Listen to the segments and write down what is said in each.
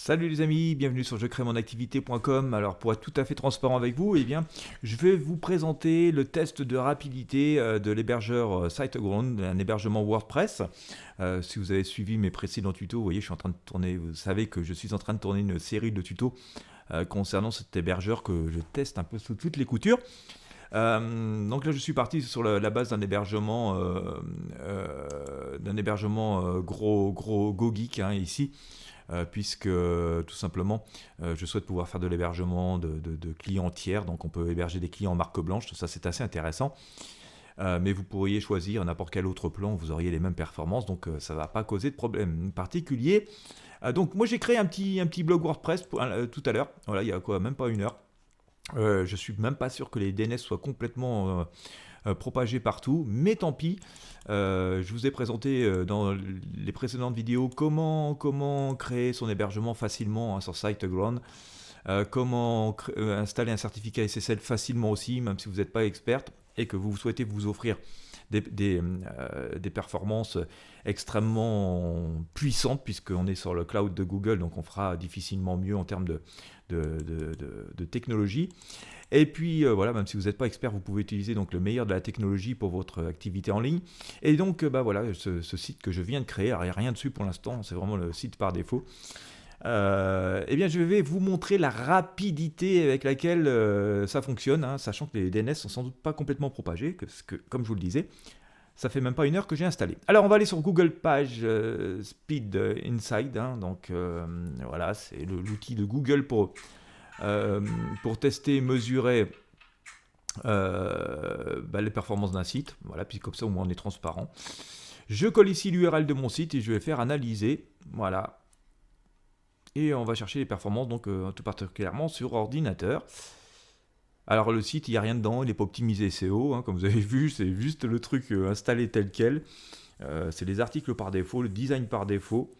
Salut les amis, bienvenue sur jecréemonactivité.com. Alors pour être tout à fait transparent avec vous, eh bien, je vais vous présenter le test de rapidité de l'hébergeur SiteGround, un hébergement WordPress. Si vous avez suivi mes précédents tutos, vous voyez, je suis en train de tourner, vous savez que je suis en train de tourner une série de tutos concernant cet hébergeur que je teste un peu sous toutes les coutures. Donc là, je suis parti sur la base d'un hébergement, gros GoGeek ici. Puisque tout simplement je souhaite pouvoir faire de l'hébergement de clients tiers, donc on peut héberger des clients en marque blanche, ça c'est assez intéressant. Mais vous pourriez choisir n'importe quel autre plan, vous auriez les mêmes performances, donc ça ne va pas causer de problème particulier. Donc moi j'ai créé un petit blog WordPress tout à l'heure, voilà, il y a quoi, même pas une heure. Je suis même pas sûr que les DNS soient complètement propagés partout, mais tant pis. Je vous ai présenté dans les précédentes vidéos comment créer son hébergement facilement sur SiteGround, comment installer un certificat SSL facilement aussi, même si vous n'êtes pas experte et que vous souhaitez vous offrir des performances extrêmement puissantes, puisqu'on est sur le cloud de Google, donc on fera difficilement mieux en termes de technologie. Et puis voilà, même si vous n'êtes pas expert, vous pouvez utiliser donc le meilleur de la technologie pour votre activité en ligne. Et donc voilà, ce site que je viens de créer, alors il n'y a rien dessus pour l'instant, c'est vraiment le site par défaut. Eh bien, je vais vous montrer la rapidité avec laquelle ça fonctionne, sachant que les DNS sont sans doute pas complètement propagés, parce que comme je vous le disais, ça fait même pas une heure que j'ai installé. Alors, on va aller sur Google Page Speed Inside, donc voilà, c'est l'outil de Google pour tester et mesurer les performances d'un site. Voilà, puis comme ça, au moins, on est transparent. Je colle ici l'URL de mon site et je vais faire analyser. Voilà. Et on va chercher les performances, donc tout particulièrement sur ordinateur. Alors le site, il n'y a rien dedans, il n'est pas optimisé SEO, comme vous avez vu, c'est juste le truc installé tel quel. C'est les articles par défaut, le design par défaut.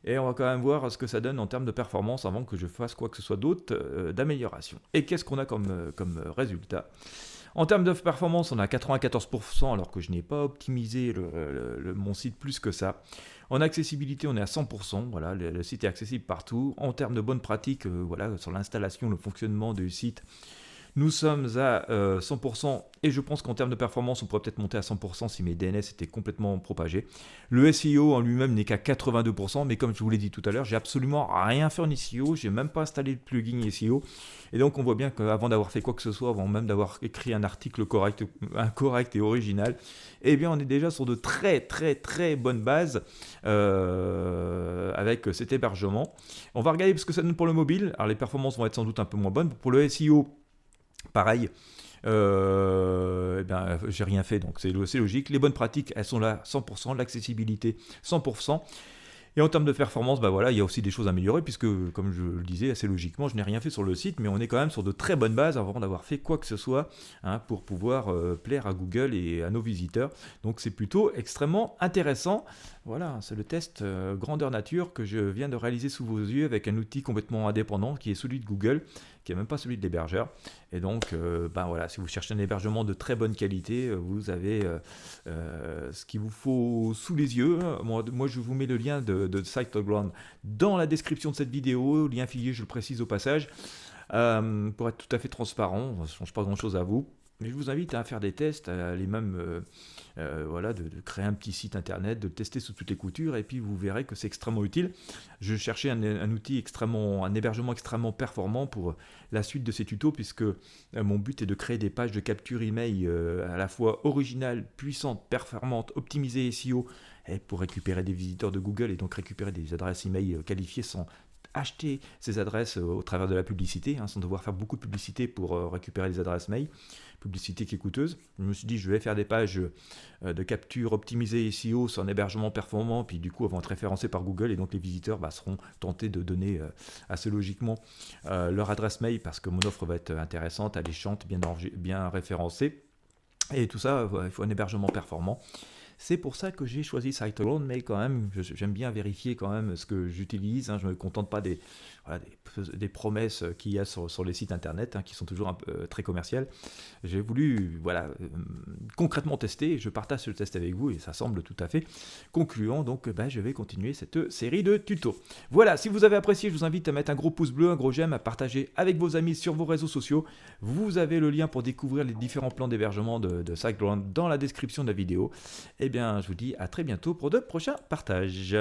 Et on va quand même voir ce que ça donne en termes de performance avant que je fasse quoi que ce soit d'autre d'amélioration. Et qu'est-ce qu'on a comme résultat ? En termes de performance, on a 94%, alors que je n'ai pas optimisé mon site plus que ça. En accessibilité, on est à 100%, voilà, le site est accessible partout. En termes de bonnes pratiques, voilà, sur l'installation, le fonctionnement du site, nous sommes à 100% et je pense qu'en termes de performance, on pourrait peut-être monter à 100% si mes DNS étaient complètement propagés. Le SEO en lui-même n'est qu'à 82%, mais comme je vous l'ai dit tout à l'heure, j'ai absolument rien fait en SEO, j'ai même pas installé le plugin SEO. Et donc on voit bien qu'avant d'avoir fait quoi que ce soit, avant même d'avoir écrit un article correct et original, eh bien on est déjà sur de très très très bonnes bases avec cet hébergement. On va regarder ce que ça donne pour le mobile. Alors les performances vont être sans doute un peu moins bonnes. Pour le SEO, pareil, j'ai rien fait, donc c'est logique. Les bonnes pratiques, elles sont là, 100%, l'accessibilité, 100%. Et en termes de performance, voilà, il y a aussi des choses à améliorer, puisque, comme je le disais, assez logiquement, je n'ai rien fait sur le site, mais on est quand même sur de très bonnes bases avant d'avoir fait quoi que ce soit pour pouvoir plaire à Google et à nos visiteurs. Donc c'est plutôt extrêmement intéressant. Voilà, c'est le test grandeur nature que je viens de réaliser sous vos yeux avec un outil complètement indépendant qui est celui de Google, qui n'est même pas celui de l'hébergeur. Et donc, voilà, si vous cherchez un hébergement de très bonne qualité, vous avez ce qu'il vous faut sous les yeux. Moi, je vous mets le lien de SiteGround dans la description de cette vidéo, lien affilié, je le précise au passage, pour être tout à fait transparent. Ça ne change pas grand-chose à vous. Mais je vous invite à faire des tests, à les mêmes, voilà, de créer un petit site internet, de le tester sous toutes les coutures, et puis vous verrez que c'est extrêmement utile. Je cherchais un outil un hébergement extrêmement performant pour la suite de ces tutos, puisque mon but est de créer des pages de capture email à la fois originales, puissantes, performantes, optimisées SEO, et pour récupérer des visiteurs de Google et donc récupérer des adresses email qualifiées sans acheter ces adresses au travers de la publicité, sans devoir faire beaucoup de publicité pour récupérer les adresses mail, publicité qui est coûteuse. Je me suis dit, je vais faire des pages de capture optimisées SEO sur un hébergement performant, puis du coup, elles vont être référencées par Google, et donc les visiteurs seront tentés de donner assez logiquement leur adresse mail, parce que mon offre va être intéressante, alléchante, bien référencée. Et tout ça, il faut un hébergement performant. C'est pour ça que j'ai choisi SiteGround, mais quand même, j'aime bien vérifier quand même ce que j'utilise. Je ne me contente pas voilà, des promesses qu'il y a sur les sites internet, qui sont toujours un peu très commerciales. J'ai voulu voilà, concrètement tester, je partage ce test avec vous et ça semble tout à fait concluant, donc je vais continuer cette série de tutos. Voilà, si vous avez apprécié, je vous invite à mettre un gros pouce bleu, un gros j'aime, à partager avec vos amis sur vos réseaux sociaux. Vous avez le lien pour découvrir les différents plans d'hébergement de SiteGround dans la description de la vidéo. Et bien, je vous dis à très bientôt pour de prochains partages.